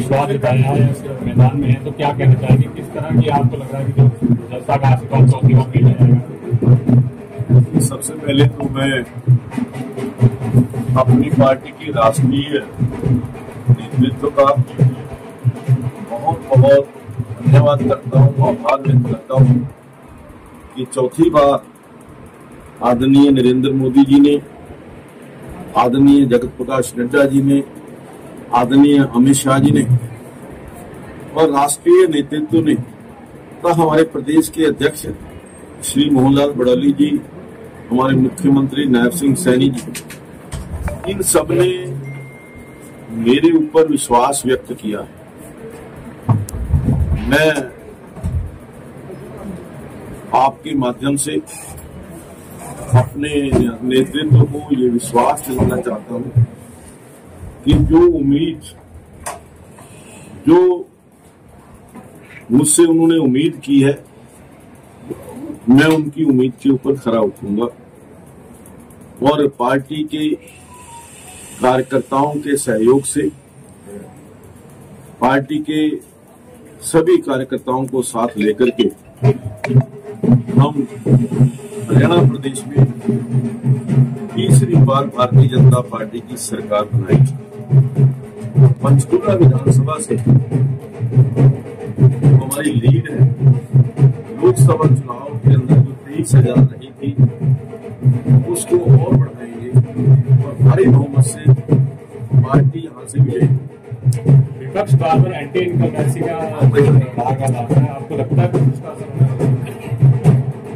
विश्वास जताया है, मैदान में है, तो क्या कहना चाहेंगे, किस तरह की आपको लग रहा है कि जो जलसा का आशीर्वाद चौथी बार मिल जाएगा? सबसे पहले तो मैं अपनी पार्टी की राष्ट्रीय नेतृत्व का बहुत बहुत धन्यवाद करता हूँ, आभार व्यक्त करता हूँ कि चौथी बार आदरणीय नरेंद्र मोदी जी ने, आदरणीय जगत प्रकाश नड्डा जी ने, आदरणीय अमित शाह जी ने और राष्ट्रीय नेतृत्व ने तथा हमारे प्रदेश के अध्यक्ष श्री मोहनलाल बड़ौली जी, हमारे मुख्यमंत्री नायब सिंह सैनी जी, इन सब ने मेरे ऊपर विश्वास व्यक्त किया है। मैं आपके माध्यम से अपने नेतृत्व को ये विश्वास दिलाना चाहता हूं कि जो मुझसे उन्होंने उम्मीद की है, मैं उनकी उम्मीद के ऊपर खरा उतरूंगा और पार्टी के कार्यकर्ताओं के सहयोग से, पार्टी के सभी कार्यकर्ताओं को साथ लेकर के हम हरियाणा प्रदेश में तीसरी बार भारतीय जनता पार्टी की सरकार बनाई। पंचकुला विधानसभा से हमारी लीड है, लोकसभा चुनाव के अंदर जो 23,000 रही थी उसको और बढ़ाएंगे और भारी बहुमत से पार्टी यहाँ से मिलेगी। विपक्ष बार बार एंटी इनकम्बेंसी का धागा लाता है, आपको लगता है कुछ उसका असर?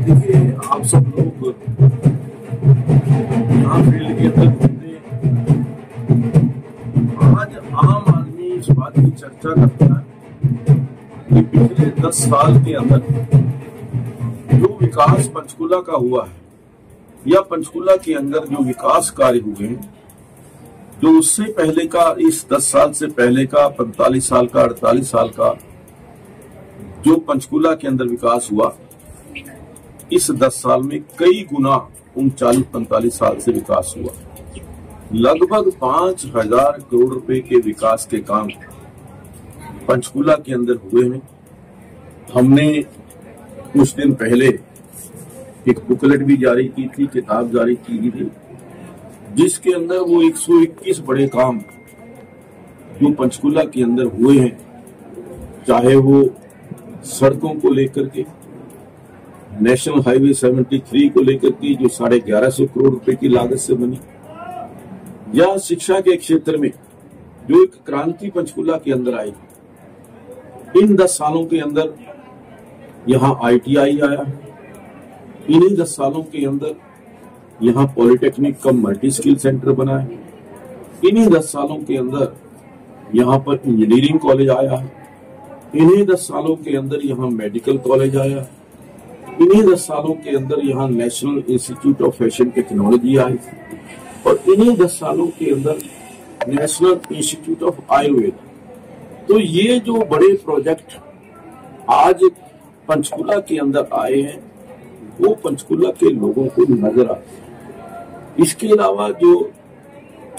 देखिए, आप सब लोग यहाँ फील्ड के अंदर घूमते, आज आम आदमी इस बात की चर्चा करता है कि पिछले 10 साल के अंदर जो विकास पंचकुला का हुआ है या पंचकुला के अंदर जो विकास कार्य हुए हैं, जो उससे पहले का, इस 10 साल से पहले का, 45 साल का, 48 साल का जो पंचकुला के अंदर विकास हुआ, इस 10 साल में कई गुना उन 40-45 साल से विकास हुआ। लगभग 5,000 करोड़ रुपए के विकास के काम पंचकुला के अंदर हुए हैं। हमने कुछ दिन पहले एक बुकलेट भी जारी की थी, किताब जारी की थी, जिसके अंदर वो 121 बड़े काम जो पंचकुला के अंदर हुए हैं, चाहे वो सड़कों को लेकर के, नेशनल हाईवे 73 को लेकर के जो 1150 करोड़ रुपए की लागत से बनी, या शिक्षा के क्षेत्र में जो एक क्रांति पंचकुला के अंदर आई। इन 10 सालों के अंदर यहाँ ITI आया, इन्हीं 10 सालों के अंदर यहाँ पॉलिटेक्निक कम मल्टी स्किल सेंटर बना है, इन्हीं 10 सालों के अंदर यहाँ पर इंजीनियरिंग कॉलेज आया, इन्हीं 10 सालों के अंदर यहाँ मेडिकल कॉलेज आया, इन्हीं 10 सालों के अंदर यहाँ National Institute of Fashion Technology आई और इन्हीं 10 सालों के अंदर नेशनल इंस्टीट्यूट ऑफ आयुर्वेद। तो ये जो बड़े प्रोजेक्ट आज पंचकुला के अंदर आए हैं, वो पंचकुला के लोगों को नजर आते हैं। इसके अलावा जो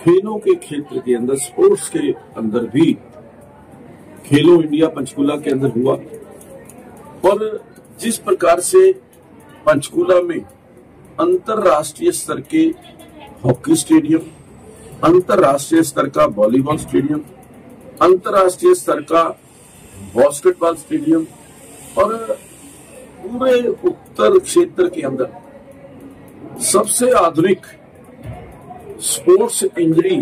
खेलों के क्षेत्र के अंदर, स्पोर्ट्स के अंदर भी खेलो इंडिया पंचकुला के अंदर हुआ और जिस प्रकार से पंचकुला में अंतरराष्ट्रीय स्तर के हॉकी स्टेडियम, अंतरराष्ट्रीय स्तर का वॉलीबॉल स्टेडियम, अंतरराष्ट्रीय स्तर का बास्केटबॉल स्टेडियम और पूरे उत्तर क्षेत्र के अंदर सबसे आधुनिक sports injury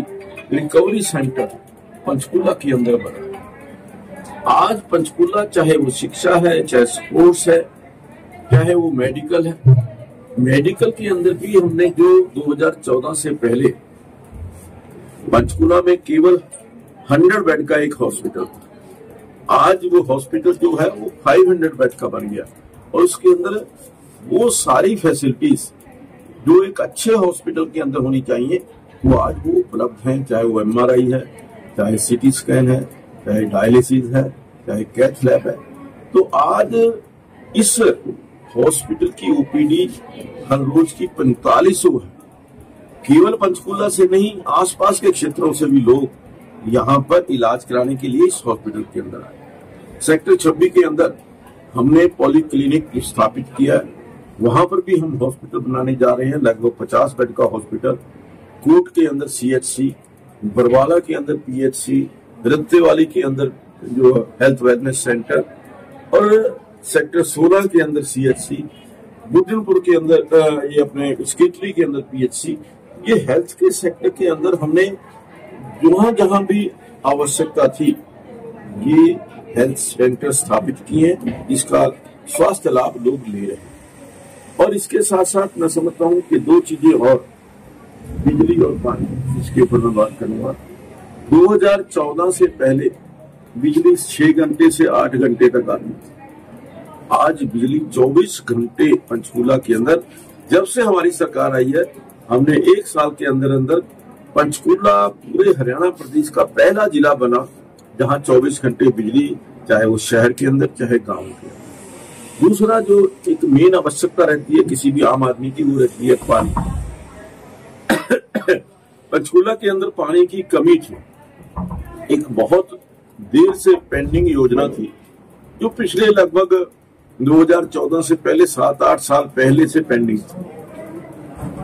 recovery centre Panchkula के अंदर बना। आज पंचकुला, चाहे वो शिक्षा है, चाहे स्पोर्ट्स है, चाहे वो मेडिकल है, मेडिकल के अंदर भी हमने जो 2014 से पहले पंचकुला में केवल 100 बेड का एक हॉस्पिटल था, आज वो हॉस्पिटल जो है वो 500 बेड का बन गया और उसके अंदर वो सारी फैसिलिटीज जो एक अच्छे हॉस्पिटल के अंदर होनी चाहिए वो आज वो उपलब्ध हैं। चाहे वो MRI है, चाहे CT स्कैन है, चाहे डायलिसिस है, चाहे कैथ लैब है। तो आज इस हॉस्पिटल की OPD हर रोज की 4500 है। केवल पंचकुला से नहीं, आसपास के क्षेत्रों से भी लोग यहाँ पर इलाज कराने के लिए इस हॉस्पिटल के अंदर आए। सेक्टर 26 के अंदर हमने पॉलीक्लिनिक स्थापित किया है, वहां पर भी हम हॉस्पिटल बनाने जा रहे हैं, लगभग 50 बेड का हॉस्पिटल। कोट के अंदर CHC, बरवाला के अंदर PHC, रत्तेवाली के अंदर जो हेल्थ वेलनेस सेंटर और सेक्टर 16 के अंदर CHC, बुद्धिनपुर के अंदर ये अपने स्केटरी के अंदर PHC। ये हेल्थ के सेक्टर के अंदर हमने जहां जहां भी आवश्यकता थी ये हेल्थ सेंटर स्थापित किए, जिसका स्वास्थ्य लाभ लोग ले रहे हैं। और इसके साथ साथ मैं समझता हूं कि दो चीजें और, बिजली और पानी, इसके ऊपर मैं बात करूंगा। 2014 से पहले बिजली 6 घंटे से 8 घंटे तक आती थी। आज बिजली 24 घंटे पंचकूला के अंदर, जब से हमारी सरकार आई है, हमने 1 साल के अंदर अंदर पंचकूला पूरे हरियाणा प्रदेश का पहला जिला बना जहां 24 घंटे बिजली, चाहे वो शहर के अंदर चाहे गांव के अंदर। दूसरा जो एक मेन आवश्यकता रहती है किसी भी आम आदमी की, वो रहती है पानी। पंचकूला के अंदर पानी की कमी थी, एक बहुत देर से पेंडिंग योजना थी जो पिछले लगभग 2014 से पहले 7-8 साल पहले से पेंडिंग थी।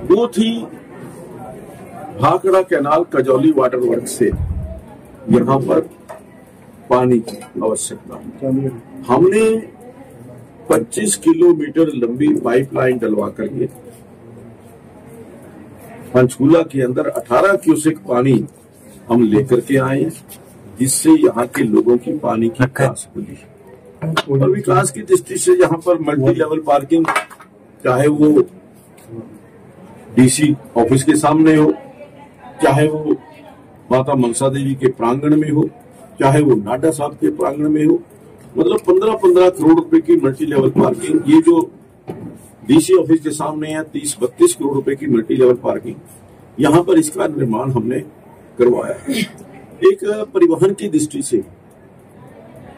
वो थी भाखड़ा कैनाल कजौली वाटर वर्क से यहाँ पर पानी की आवश्यकता। हमने 25 किलोमीटर लंबी पाइपलाइन डलवा करके पंचकूला के अंदर 18 क्यूसेक पानी हम लेकर के आए, जिससे यहाँ के लोगों की पानी की प्यास बुझी। और विकास की दृष्टि से यहाँ पर मल्टी लेवल पार्किंग, चाहे वो DC ऑफिस के सामने हो, चाहे वो माता मनसा देवी के प्रांगण में हो, चाहे वो नाडा साहब के प्रांगण में हो, मतलब 15-15 करोड़ रुपए की मल्टी लेवल पार्किंग। ये जो DC ऑफिस के सामने है 30-32 करोड़ रुपए की मल्टी लेवल पार्किंग, यहाँ पर इसका निर्माण हमने करवाया। एक परिवहन की दृष्टि से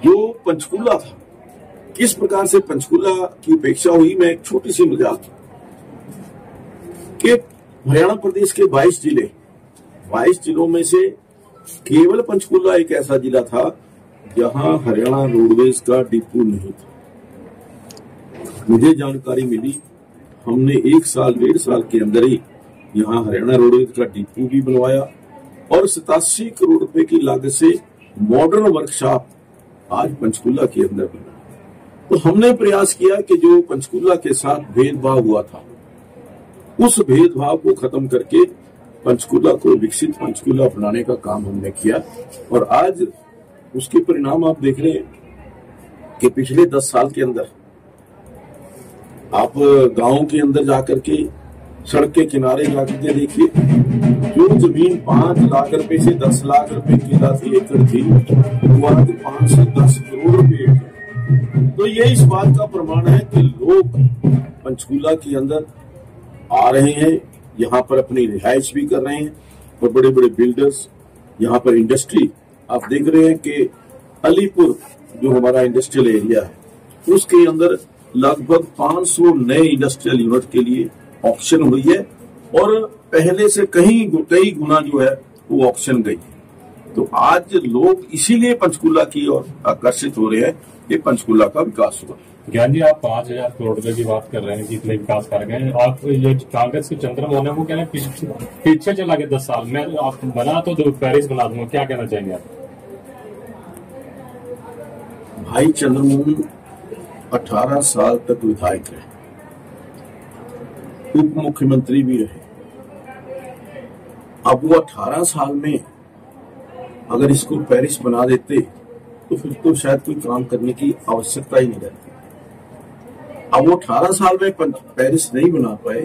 जो पंचकूला था, किस प्रकार से पंचकूला की उपेक्षा हुई, मैं एक छोटी सी मजाक कि हरियाणा प्रदेश के 22 जिले, 22 जिलों में से केवल पंचकूला एक ऐसा जिला था जहां हरियाणा रोडवेज का डिपो नहीं था। मुझे जानकारी मिली, हमने 1 साल 1.5 साल के अंदर ही यहाँ हरियाणा रोडवेज का डिपो भी बनवाया और 87 करोड़ रुपए की लागत से मॉडर्न वर्कशॉप आज पंचकूला के अंदर बना। तो हमने प्रयास किया कि जो पंचकूला के साथ भेदभाव हुआ था, उस भेदभाव को खत्म करके पंचकूला को विकसित पंचकूला बनाने का काम हमने किया। और आज उसके परिणाम आप देख रहे हैं कि पिछले 10 साल के अंदर आप गांव के अंदर जाकर के, सड़क के किनारे जाकर के देखिए, जो जमीन 5 लाख रुपए से 10 लाख रुपए की एकड़ थी, वो आज 5 से 10 करोड़ रुपए। तो ये इस बात का प्रमाण है कि लोग पंचकूला के अंदर आ रहे हैं, यहाँ पर अपनी रिहाइश भी कर रहे हैं और बड़े बड़े बिल्डर्स, यहाँ पर इंडस्ट्री आप देख रहे हैं कि अलीपुर जो हमारा इंडस्ट्रियल एरिया है, उसके अंदर लगभग 500 नए इंडस्ट्रियल यूनिट के लिए ऑक्शन हुई है और पहले से कई गुना जो है वो ऑक्शन गई है। तो आज लोग इसीलिए पंचकूला की ओर आकर्षित हो रहे हैं कि पंचकूला का विकास हुआ। ज्ञान जी, आप 5000 करोड़ रुपए की बात कर रहे हैं कि इतने विकास कर गए, आप ये कांग्रेस के चंद्रमोहन है वो कह रहे हैं पीछे चला गया 10 साल में, आप बना तो पेरिस बना दूंगा, क्या कहना चाहेंगे आप? भाई चंद्रमोहन 18 साल तक विधायक रहे, उप मुख्यमंत्री भी रहे। अब वो 18 साल में अगर इसको पेरिस बना देते तो फिर तो शायद कोई काम करने की आवश्यकता ही नहीं रहती। अब वो 18 साल में पेरिस नहीं बना पाए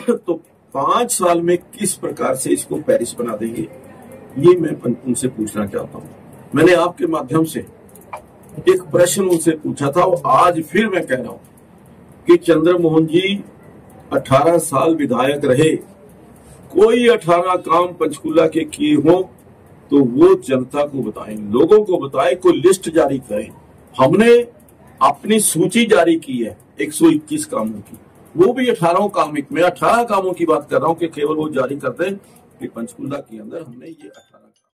तो 5 साल में किस प्रकार से इसको पेरिस बना देंगे, ये मैं उनसे पूछना चाहता हूँ। मैंने आपके माध्यम से एक प्रश्न उनसे पूछा था और आज फिर मैं कह रहा हूँ कि चंद्रमोहन जी 18 साल विधायक रहे, कोई 18 काम पंचकूला के किए हों तो वो जनता को बताएं, लोगों को बताएं, कोई लिस्ट जारी करें। हमने अपनी सूची जारी की है 121 कामों की, वो भी 18 काम, मैं 18 कामों की बात कर रहा हूं कि केवल वो जारी करते हैं कि पंचकूला के अंदर हमने ये